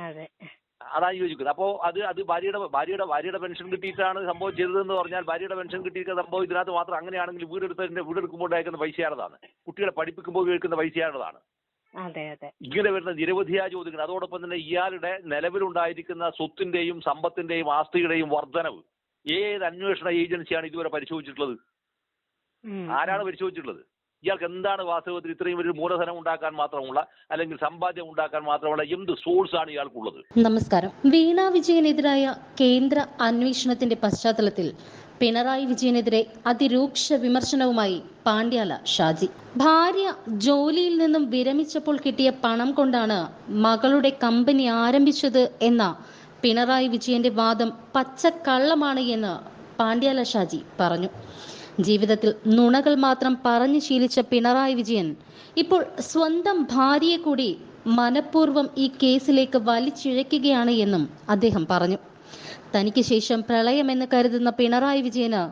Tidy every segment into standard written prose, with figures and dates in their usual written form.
അതെ. അതാണ് യോജിക്കുന്നത്. അപ്പോൾ അത് ഭാര്യയുടെ പെൻഷൻ കിട്ടിയിട്ടാണ് സംഭവം ചെയ്തതെന്ന് പറഞ്ഞാൽ ഭാര്യയുടെ പെൻഷൻ കിട്ടിയിട്ട് സംഭവം ഇതിനകത്ത് മാത്രം അങ്ങനെയാണെങ്കിൽ വീടെടുക്കുമ്പോൾ അയക്കുന്ന പൈസയാണതാണ്, കുട്ടികളെ പഠിപ്പിക്കുമ്പോൾ ഉപയോഗിക്കുന്ന പൈസയാണതാണ്. അതെ അതെ. ഇങ്ങനെ വരുന്ന നിരവധിയായ ചോദ്യങ്ങൾ. അതോടൊപ്പം തന്നെ ഇയാളുടെ നിലവിലുണ്ടായിരിക്കുന്ന സ്വത്തിന്റെയും സമ്പത്തിന്റെയും ആസ്തിയുടെയും വർധനവ് ഏത് അന്വേഷണ ഏജൻസിയാണ് ഇതുവരെ പരിശോധിച്ചിട്ടുള്ളത്? ആരാണ് പരിശോധിച്ചിട്ടുള്ളത്? ഇയാൾക്ക് എന്താണ് വാസ്തവത്തിൽ ഇത്രയും ഒരു മൂലധനം ഉണ്ടാക്കാൻ മാത്രമുള്ള, അല്ലെങ്കിൽ സമ്പാദ്യം ഉണ്ടാക്കാൻ മാത്രമുള്ള എന്ത് സോഴ്സ് ആണ് ഇയാൾക്കുള്ളത്? നമസ്കാരം. വീണ വിജയനെതിരായ കേന്ദ്ര അന്വേഷണത്തിന്റെ പശ്ചാത്തലത്തിൽ പിണറായി വിജയനെതിരെ അതിരൂക്ഷ വിമർശനവുമായി പാണ്ഡ്യാല ഷാജി. ഭാര്യ ജോലിയിൽ നിന്നും വിരമിച്ചപ്പോൾ കിട്ടിയ പണം കൊണ്ടാണ് മകളുടെ കമ്പനി ആരംഭിച്ചത് എന്ന പിണറായി വിജയന്റെ വാദം പച്ചക്കള്ളമാണ് എന്ന് പാണ്ഡ്യാല ഷാജി പറഞ്ഞു. ജീവിതത്തിൽ നുണകൾ മാത്രം പറഞ്ഞു ശീലിച്ച പിണറായി വിജയൻ ഇപ്പോൾ സ്വന്തം ഭാര്യയെ കൂടി മനഃപൂർവ്വം ഈ കേസിലേക്ക് വലിച്ചിഴയ്ക്കുകയാണ് എന്നും അദ്ദേഹം പറഞ്ഞു. തനിക്ക് ശേഷം പ്രളയമെന്ന് കരുതുന്ന പിണറായി വിജയന്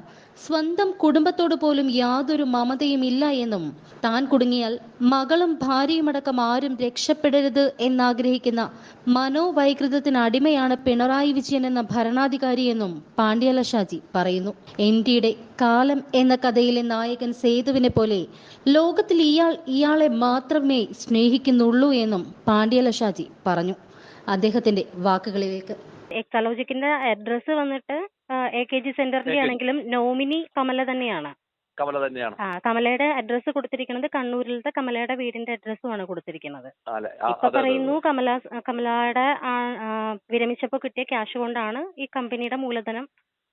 സ്വന്തം കുടുംബത്തോട് പോലും യാതൊരു മമതയും ഇല്ല എന്നും താൻ കുടുങ്ങിയാൽ മകളും ഭാര്യയുമടക്കം ആരും രക്ഷപ്പെടരുത് എന്നാഗ്രഹിക്കുന്ന മനോവൈകൃതത്തിന് അടിമയാണ് പിണറായി വിജയൻ എന്ന ഭരണാധികാരിയെന്നും പാണ്ഡ്യാല ഷാജി പറയുന്നു. NTയുടെ കാലം എന്ന കഥയിലെ നായകൻ സേതുവിനെ പോലെ ലോകത്തിൽ ഇയാളെ മാത്രമേ സ്നേഹിക്കുന്നുള്ളൂ എന്നും പാണ്ഡ്യാല ഷാജി പറഞ്ഞു. അദ്ദേഹത്തിന്റെ വാക്കുകളിലേക്ക്. എക്സാലോജിക്കിന്റെ അഡ്രസ് വന്നിട്ട് AKG സെന്ററിന്റെ ആണെങ്കിലും നോമിനി കമല തന്നെയാണ്. കമലയുടെ അഡ്രസ് കൊടുത്തിരിക്കുന്നത് കണ്ണൂരിലത്തെ കമലയുടെ വീടിന്റെ അഡ്രസ്സുമാണ് കൊടുത്തിരിക്കുന്നത്. ഇപ്പൊ പറയുന്നു കമലയുടെ വിരമിച്ചപ്പോ കിട്ടിയ ക്യാഷ് കൊണ്ടാണ് ഈ കമ്പനിയുടെ മൂലധനം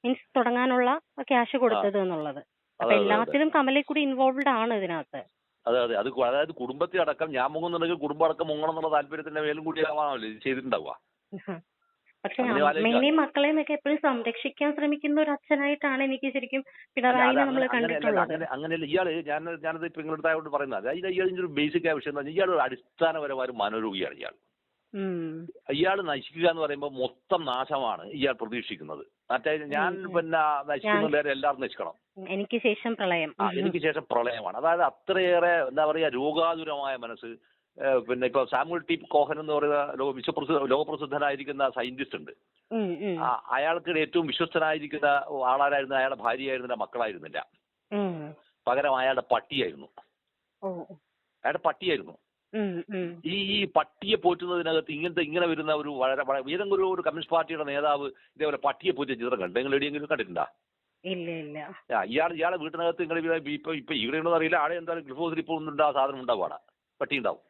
മീൻസ് തുടങ്ങാനുള്ള ക്യാഷ് കൊടുത്തത് എന്നുള്ളത്. അപ്പൊ എല്ലാത്തിലും കമല കൂടി ഇൻവോൾവ്ഡ് ആണ് ഇതിനകത്ത്. അതെ അതെ. അതായത് കുടുംബത്തെ അടക്കം ഞാൻ മുങ്ങുന്നുണ്ടെങ്കിൽ കുടുംബം അടക്കം മുങ്ങണം എന്നുള്ള താല്പര്യത്തിന്റെ മേലും കൂടി ആവാണല്ലോ ഇത് ചെയ്തിട്ടുണ്ടാവുക. പക്ഷെ അമ്മേനെയും മക്കളെയും ഒക്കെ എപ്പോഴും സംരക്ഷിക്കാൻ ശ്രമിക്കുന്ന ഒരു അച്ഛനായിട്ടാണ് എനിക്ക് ശരിക്കും പിണറായിനെ നമ്മൾ കണ്ടിട്ടുള്ളത്. അങ്ങനെയല്ല ഇയാള് ഞാനത് ഇപ്പൊ നിങ്ങളുടെ അടുത്തായോട് പറയുന്നത്. ഇയാളിന്റെ ഒരു ബേസിക് ആയ വിഷയം എന്ന് പറഞ്ഞാൽ ഇയാൾ ഒരു അടിസ്ഥാനപരമായ ഒരു മനോരോഗിയാണ് ഇയാൾ. ഇയാൾ നശിക്കുക എന്ന് പറയുമ്പോൾ മൊത്തം നാശമാണ് ഇയാൾ പ്രതീക്ഷിക്കുന്നത്. മറ്റേ ഞാൻ നശിക്കുന്നുള്ളവരെ എല്ലാവരും നശിക്കണം, എനിക്ക് ശേഷം പ്രളയമാണ്. അതായത് അത്രയേറെ എന്താ പറയാ രോഗാതുരമായ മനസ്സ്. പിന്നെ ഇപ്പൊ സാമുവൽ ടി കോഹൻ എന്ന് പറയുന്ന ലോകപ്രസിദ്ധനായിരിക്കുന്ന സയന്റിസ്റ്റ് ഉണ്ട്. അയാൾക്ക് ഏറ്റവും വിശ്വസ്തനായിരിക്കുന്ന ആളാരായിരുന്നു? അയാളുടെ ഭാര്യയായിരുന്നില്ല, മക്കളായിരുന്നില്ല, പകരം അയാളുടെ പട്ടിയായിരുന്നു. ഈ പട്ടിയെ പോറ്റുന്നതിനകത്ത് ഇങ്ങനെ വരുന്ന ഒരു ഏതെങ്കിലും ഒരു കമ്മ്യൂണിസ്റ്റ് പാർട്ടിയുടെ നേതാവ് ഇതേപോലെ പട്ടിയെ പോറ്റിയ ചിത്രം കണ്ടു? നിങ്ങൾ എവിടെയെങ്കിലും കണ്ടിട്ടുണ്ടോ? ഇയാളെ വീട്ടിനകത്ത് നിങ്ങൾ ഇപ്പൊ ഇവിടെ ഉണ്ടോ അറിയില്ല, ആടെ എന്തായാലും ഗ്ലിഫോസിൽ ഇപ്പോൾ ഒന്നുണ്ടാ സാധനം ഉണ്ടാവും, പട്ടി ഉണ്ടാവും.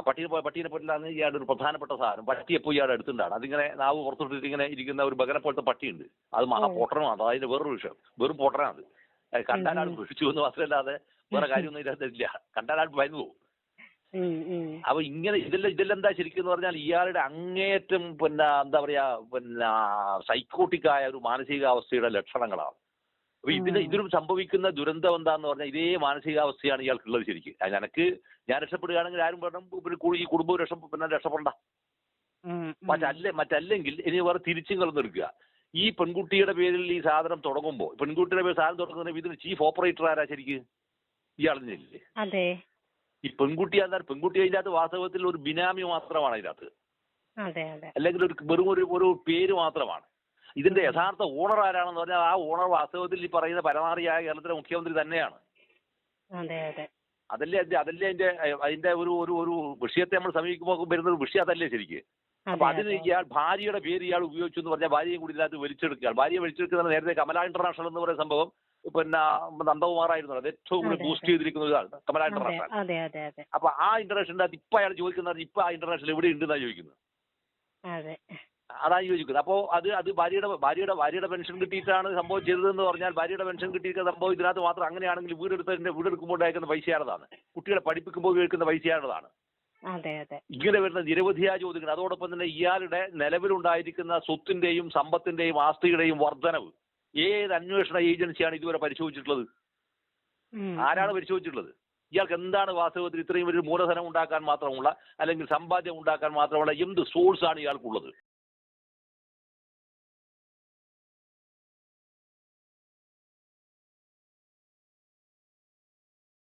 പട്ടീനെ പോറ്റിലാണ് ഇയാളുടെ ഒരു പ്രധാനപ്പെട്ട സാധനം. പട്ടിയെ പോയി ഇയാളുടെ അടുത്തുണ്ടാണ്. അതിങ്ങനെ നാവ് പുറത്തോട്ട് ഇങ്ങനെ ഇരിക്കുന്ന ഒരു ബഗനെ പോലത്തെ പട്ടിയുണ്ട്. അത് പൊട്ടണമാണ്. അതിന്റെ വേറൊരു വിഷയം, വെറും പൊട്ടനാണ്. കണ്ടാലാൾ പിടിച്ചു എന്ന് മാത്രമല്ലാതെ വേറെ കാര്യമൊന്നും ഇതില്ല. കണ്ടാലാൾ ഭയന്നു പോകും. അപ്പൊ ഇങ്ങനെ ഇതെല്ലാം എന്താ ശരിക്കും പറഞ്ഞാൽ ഇയാളുടെ അങ്ങേയറ്റം എന്താ പറയാ സൈക്കോട്ടിക്കായ ഒരു മാനസികാവസ്ഥയുടെ ലക്ഷണങ്ങളാണ്. അപ്പൊ ഇതിലും സംഭവിക്കുന്ന ദുരന്തം എന്താന്ന് പറഞ്ഞാൽ ഇതേ മാനസികാവസ്ഥയാണ് ഇയാൾക്കുള്ളത് ശരിക്കും. ഞാൻ രക്ഷപ്പെടുകയാണെങ്കിൽ ആരും വേണം ഈ കുടുംബം രക്ഷപ്പെടണ്ട. മറ്റല്ലെങ്കിൽ ഇനി വേറെ തിരിച്ചും കളന്നെടുക്കുക. ഈ പെൺകുട്ടിയുടെ പേരിൽ ഈ സാധനം തുടങ്ങുമ്പോൾ പെൺകുട്ടിയുടെ പേരിൽ സാധനം തുടങ്ങുന്ന ഇതിന് ചീഫ് ഓപ്പറേറ്റർ ആരാ ശരിക്ക്? ഇയാളെന്നില്ലേ? ഈ പെൺകുട്ടി അതിൻ്റെ അകത്ത് വാസ്തവത്തിൽ ഒരു ബിനാമി മാത്രമാണ് അതിനകത്ത്, അല്ലെങ്കിൽ വെറും ഒരു പേര് മാത്രമാണ്. ഇതിന്റെ യഥാർത്ഥ ഓണർ ആരാണെന്ന് പറഞ്ഞാൽ ആ ഓണർ വാസ്തവത്തിൽ ഈ പറയുന്ന പരമാറിയായ കേരളത്തിലെ മുഖ്യമന്ത്രി തന്നെയാണ്. അതല്ലേ അതിന്റെ ഒരു വിഷയത്തെ നമ്മൾ സമീപിക്കുമ്പോൾ വരുന്ന ഒരു വിഷയം അതല്ലേ ശരിക്ക്? അപ്പൊ അതിന് ഭാര്യയുടെ പേര് ഇയാൾ ഉപയോഗിച്ചു എന്ന് പറഞ്ഞാൽ ഭാര്യയും കൂടി ഇതിനകത്ത് വലിച്ചെടുക്കുകയാണ്. ഭാര്യയെ വലിച്ചെടുക്കുന്നത് നേരത്തെ കമല ഇന്റർനാഷണൽ എന്ന് പറയുന്ന സംഭവം നന്ദകുമാറായിരുന്നു അത് ഏറ്റവും കൂടുതൽ ബൂസ്റ്റ് ചെയ്തിരിക്കുന്ന ഇതാണ് കമല ഇന്റർനാഷണൽ. അപ്പൊ ആ ഇന്റർനാഷണലിന്റെ അകത്ത് ഇപ്പൊ അയാൾ ചോദിക്കുന്നത് ഇപ്പൊ ആ ഇന്റർനാഷണൽ എവിടെ ഉണ്ടെന്നാണ് ചോദിക്കുന്നത്. അതാണ് യോജിക്കുന്നത്. അപ്പോൾ അത് ഭാര്യയുടെ പെൻഷൻ കിട്ടിയിട്ടാണ് സംഭവം ചെയ്തതെന്ന് പറഞ്ഞാൽ ഭാര്യയുടെ പെൻഷൻ കിട്ടിയ സംഭവം ഇതിനകത്ത് മാത്രം അങ്ങനെയാണെങ്കിൽ വീടെടുക്കുമ്പോൾ അയക്കുന്ന പൈസയാണതാണ്, കുട്ടികളെ പഠിപ്പിക്കുമ്പോൾ ഉപയോഗിക്കുന്ന പൈസയാണതാണ്. ഇങ്ങനെ വരുന്ന നിരവധിയായ ചോദ്യങ്ങൾ. അതോടൊപ്പം തന്നെ ഇയാളുടെ നിലവിലുണ്ടായിരിക്കുന്ന സ്വത്തിന്റെയും സമ്പത്തിന്റെയും ആസ്തിയുടെയും വർധനവ് ഏത് അന്വേഷണ ഏജൻസിയാണ് ഇതുവരെ പരിശോധിച്ചിട്ടുള്ളത്? ആരാണ് പരിശോധിച്ചിട്ടുള്ളത്? ഇയാൾക്ക് എന്താണ് വാസ്തവത്തിൽ ഇത്രയും ഒരു മൂലധനം ഉണ്ടാക്കാൻ മാത്രമുള്ള, അല്ലെങ്കിൽ സമ്പാദ്യം ഉണ്ടാക്കാൻ മാത്രമുള്ള എന്ത് സോഴ്സ് ആണ് ഇയാൾക്കുള്ളത്?